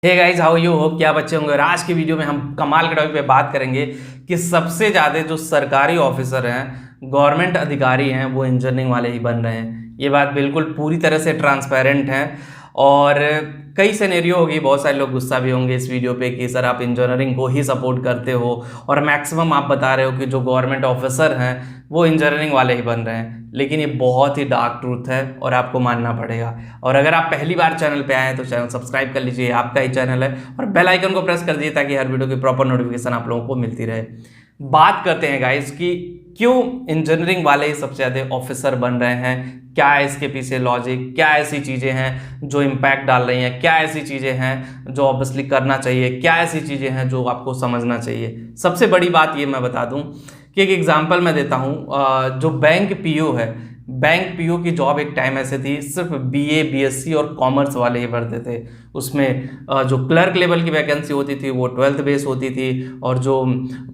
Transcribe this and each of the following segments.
Hey guys, how you hope क्या बच्चे होंगे। और आज की वीडियो में हम कमाल के टॉपिक पे बात करेंगे कि सबसे ज़्यादा जो सरकारी ऑफिसर हैं, गवर्नमेंट अधिकारी हैं, वो इंजीनियरिंग वाले ही बन रहे हैं। ये बात बिल्कुल पूरी तरह से ट्रांसपेरेंट है। और कई सिनेरियो होगी, बहुत सारे लोग गुस्सा भी होंगे इस वीडियो पे कि सर आप इंजीनियरिंग को ही सपोर्ट करते हो और मैक्सिमम आप बता रहे हो कि जो गवर्नमेंट ऑफिसर हैं वो इंजीनियरिंग वाले ही बन रहे हैं। लेकिन ये बहुत ही डार्क ट्रूथ है और आपको मानना पड़ेगा। और अगर आप पहली बार चैनल पे आए हैं तो चैनल सब्सक्राइब कर लीजिए, आपका ही चैनल है, और बेल आइकन को प्रेस कर दीजिए ताकि हर वीडियो की प्रॉपर नोटिफिकेशन आप लोगों को मिलती रहे। बात करते हैं गाइस कि क्यों इंजीनियरिंग वाले ही सबसे ज़्यादा ऑफिसर बन रहे हैं, क्या है इसके पीछे लॉजिक, क्या ऐसी चीज़ें हैं जो इम्पैक्ट डाल रही हैं, क्या ऐसी चीज़ें हैं जो ऑब्वियसली करना चाहिए, क्या ऐसी चीज़ें हैं जो आपको समझना चाहिए। सबसे बड़ी बात ये मैं बता दूं कि एक एग्जांपल मैं देता हूं। जो बैंक पीओ है, बैंक पीओ की जॉब एक टाइम ऐसे थी सिर्फ बीए बीएससी और कॉमर्स वाले ही भरते थे। उसमें जो क्लर्क लेवल की वैकेंसी होती थी वो 12th बेस्ड होती थी, और जो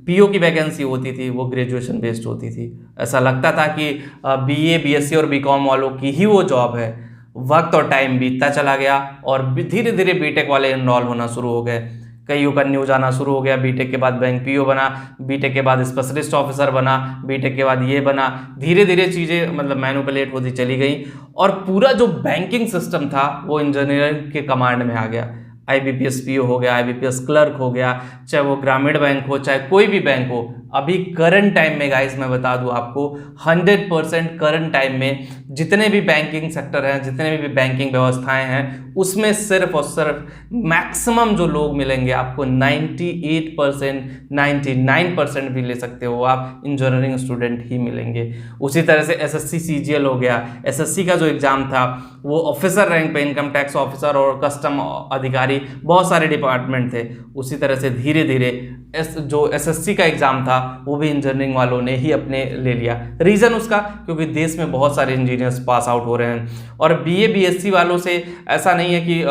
पीओ की वैकेंसी होती थी वो ग्रेजुएशन बेस्ड होती थी। ऐसा लगता था कि बीए बीएससी और बीकॉम वालों की ही वो जॉब है। वक्त और टाइम बीतता चला गया और धीरे धीरे बीटेक वाले इनरोल होना शुरू हो गए। कईयों का न्यूज आना शुरू हो गया, बीटेक के बाद बैंक पीओ बना, बीटेक के बाद स्पेशलिस्ट ऑफिसर बना, बीटेक के बाद ये बना। धीरे धीरे चीज़ें मतलब मैनिपुलेट होती चली गई और पूरा जो बैंकिंग सिस्टम था वो इंजीनियरिंग के कमांड में आ गया। आईबीपीएस पीओ हो गया, आईबीपीएस क्लर्क हो गया, चाहे वो ग्रामीण बैंक हो, चाहे कोई भी बैंक हो। अभी करंट टाइम में गाइस मैं बता दूं आपको 100% करंट टाइम में जितने भी बैंकिंग सेक्टर हैं, जितने भी बैंकिंग व्यवस्थाएं हैं, उसमें सिर्फ और सिर्फ मैक्सिमम जो लोग मिलेंगे आपको 98%, 99% भी ले सकते हो आप, इंजीनियरिंग स्टूडेंट ही मिलेंगे। उसी तरह से एसएससी सीजीएल हो गया। एसएससी का जो एग्जाम था वो ऑफिसर रैंक पे इनकम टैक्स ऑफिसर और कस्टम अधिकारी, बहुत सारे डिपार्टमेंट थे। उसी तरह से धीरे धीरे जो एसएससी का एग्जाम था वो भी इंजीनियरिंग वालों ने ही अपने ले लिया। रीज़न उसका क्योंकि देश में बहुत सारे इंजीनियर्स पास आउट हो रहे हैं। और बीए बीएससी वालों से ऐसा नहीं है कि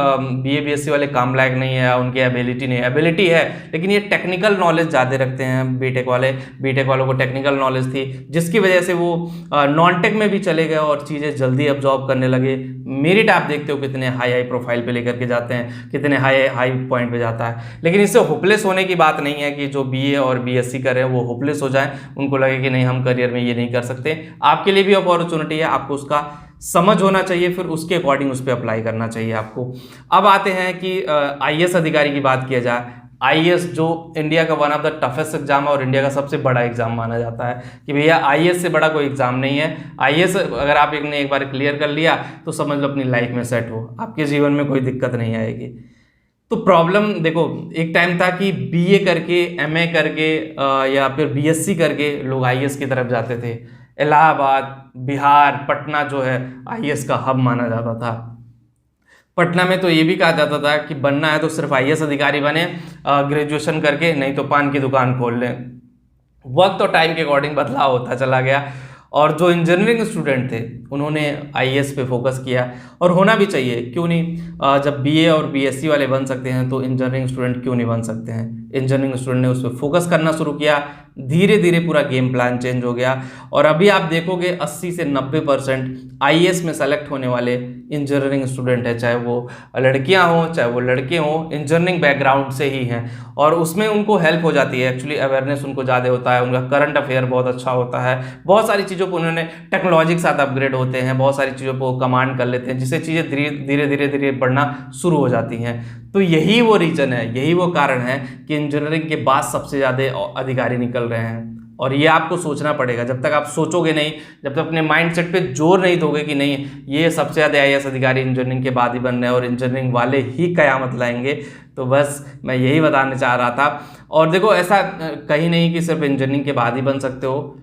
बीए बीएससी वाले काम लायक नहीं है, उनकी एबिलिटी नहीं है, एबिलिटी है, लेकिन ये टेक्निकल नॉलेज ज़्यादा रखते हैं। बीटेक वालों को टेक्निकल नॉलेज थी, जिसकी वजह से वो नॉन टेक में भी चले गए और चीज़ें जल्दी अब्जॉर्ब करने लगे। मेरिट आप देखते हो कितने हाई प्रोफाइल पे लेकर के जाते हैं, कितने हाई पॉइंट पे जाता है। लेकिन इससे होपलेस होने की बात नहीं है कि जो बीए और बीएससी कर रहे हैं वो होपलेस हो जाएं, उनको लगे कि नहीं हम करियर में ये नहीं कर सकते। आपके लिए भी अपॉर्चुनिटी है, आपको उसका समझ होना चाहिए, फिर उसके अकॉर्डिंग उस पर अप्लाई करना चाहिए आपको। अब आते हैं कि आईएएस अधिकारी की बात किया जाए। आईएएस जो इंडिया का one of the toughest exam है और इंडिया का सबसे बड़ा एग्जाम माना जाता है कि भैया आईएएस से बड़ा कोई एग्जाम नहीं है। आईएएस अगर आप एक बार क्लियर कर लिया तो समझ लो अपनी लाइफ में सेट हो, आपके जीवन में कोई दिक्कत नहीं आएगी। तो प्रॉब्लम देखो, एक टाइम था कि बीए करके, एमए करके या फिर बीएससी करके लोग आईएएस की तरफ जाते थे। इलाहाबाद, बिहार, पटना जो है आईएएस का हब माना जाता था। पटना में तो ये भी कहा जाता था कि बनना है तो सिर्फ आईएएस अधिकारी बने, ग्रेजुएशन करके, नहीं तो पान की दुकान खोल लें। वक्त और टाइम के अकॉर्डिंग बदलाव होता चला गया और जो इंजीनियरिंग स्टूडेंट थे उन्होंने आईएएस पे फोकस किया, और होना भी चाहिए, क्यों नहीं। जब बीए और बीएससी वाले बन सकते हैं तो इंजीनियरिंग स्टूडेंट क्यों नहीं बन सकते हैं। इंजीनियरिंग स्टूडेंट ने उस पर फोकस करना शुरू किया, धीरे धीरे पूरा गेम प्लान चेंज हो गया। और अभी आप देखोगे 80 से 90% आईएएस में सेलेक्ट होने वाले इंजीनियरिंग स्टूडेंट है, चाहे वो लड़कियां हों चाहे वो लड़के हों, इंजीनियरिंग बैकग्राउंड से ही हैं। और उसमें उनको हेल्प हो जाती है, एक्चुअली अवेयरनेस उनको ज़्यादा होता है, उनका करंट अफेयर बहुत अच्छा होता है, बहुत सारी चीज़ों को उन्होंने टेक्नोलॉजी के साथ अपग्रेड होते हैं, बहुत सारी चीज़ों को कमांड कर लेते हैं, जिससे चीज़ें धीरे धीरे बढ़ना शुरू हो जाती हैं। तो यही वो रीज़न है, यही वो कारण है कि इंजीनियरिंग के बाद सबसे ज़्यादा अधिकारी निकल रहे हैं। और ये आपको सोचना पड़ेगा। जब तक आप सोचोगे नहीं, जब तक अपने माइंडसेट पे जोर नहीं दोगे कि नहीं ये सबसे ज़्यादा आईएएस अधिकारी इंजीनियरिंग के बाद ही बन रहे हैं और इंजीनियरिंग वाले ही कयामत लाएंगे, तो बस मैं यही बताना चाह रहा था। और देखो, ऐसा कहीं नहीं कि सिर्फ इंजीनियरिंग के बाद ही बन सकते हो।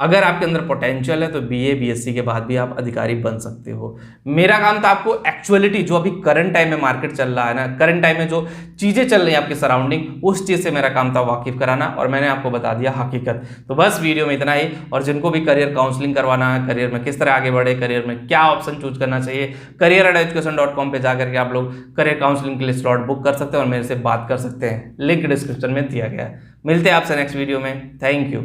अगर आपके अंदर पोटेंशियल है तो बीए बीएससी के बाद भी आप अधिकारी बन सकते हो। मेरा काम था आपको एक्चुअलिटी, जो अभी करंट टाइम में मार्केट चल रहा है ना, करंट टाइम में जो चीज़ें चल रही हैं आपके सराउंडिंग, उस चीज़ से मेरा काम था वाकिफ कराना, और मैंने आपको बता दिया हकीकत। तो बस वीडियो में इतना ही। और जिनको भी करियर काउंसलिंग करवाना है, करियर में किस तरह आगे बढ़े, करियर में क्या ऑप्शन चूज करना चाहिए, career@education.com पे जाकर के आप लोग करियर काउंसलिंग के लिए स्लॉट बुक कर सकते हैं और मेरे से बात कर सकते हैं। लिंक डिस्क्रिप्शन में दिया गया है। मिलते हैं आपसे नेक्स्ट वीडियो में। Thank you.